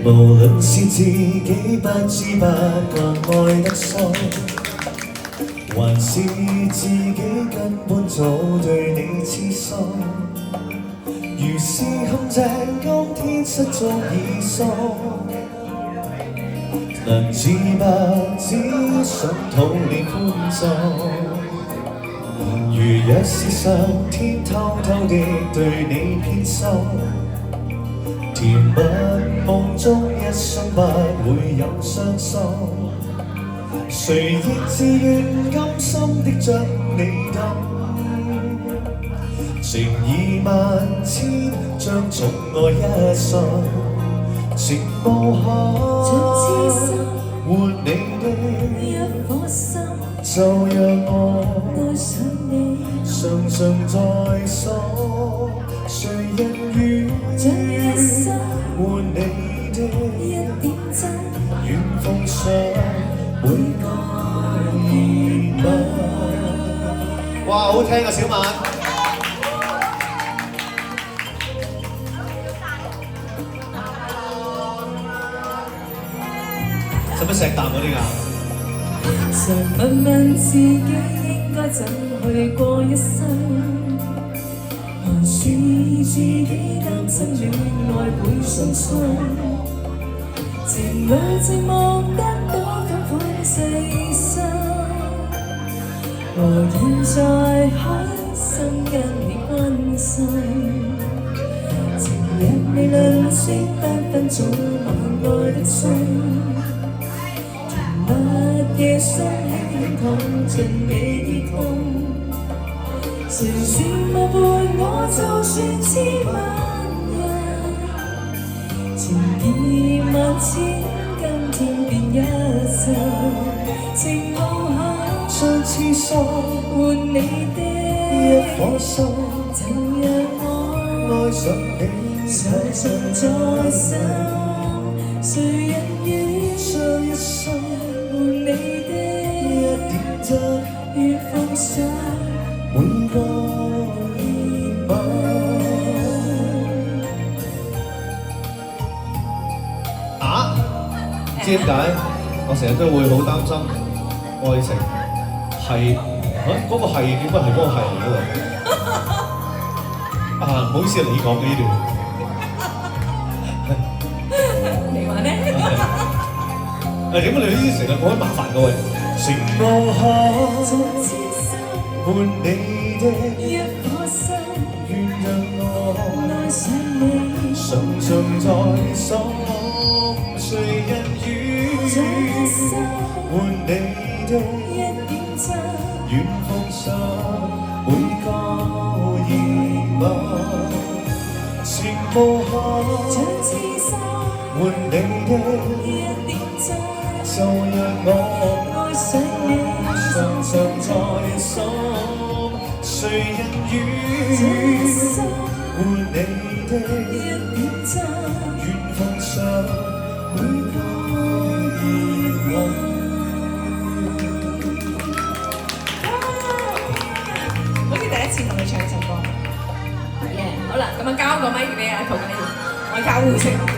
無論是自己不知不覺愛得深，還是自己根本早對你痴心，如是陷阱，今天失足已疏，能自白只想討你歡心。如若是上天偷偷地對你偏心，甜蜜夢中一生不會有傷心，誰亦自願甘心的將你等，情義萬千將寵愛一生，情無限換你的一顆心，就讓我愛上你，常常在心，誰人願將一生換你的一點真，願奉上每個熱吻。哇，好聽啊，小馬！使乜石啖嗰啲㗎？常問問自己應該怎去過一生，還是自己擔心戀愛會傷心，情侶寂寞得到感款細心，和現在開心跟你關心，情人未論先不分早晚愛得深。夜深輕躺進你痛，誰是無伴我就算千萬人，情義萬千今天變一生，情無限將痴心換你的一顆心，就讓我愛上你常常在心，誰人願將一生換你的一點真，願奉上每個熱吻。啊？知點解？我成日都會好擔心愛情係嗰個係點解係嗰個係嚟嗰度？啊，唔好意思，你講嘅呢段。你話呢？點解你呢啲成日講得麻煩嘅喂？情無限換你的一顆心，願讓我愛上你，常常在心，誰人將一生換你的一點真，願奉上每個熱吻，情無限將痴心換你的一點真，就讓我愛上你，常常在心，誰人願換你的一點真，願奉上每個熱吻。好似第一次同你唱呢首歌。好啦，咁啊交個咪俾阿陶嘉耀，我靠護城。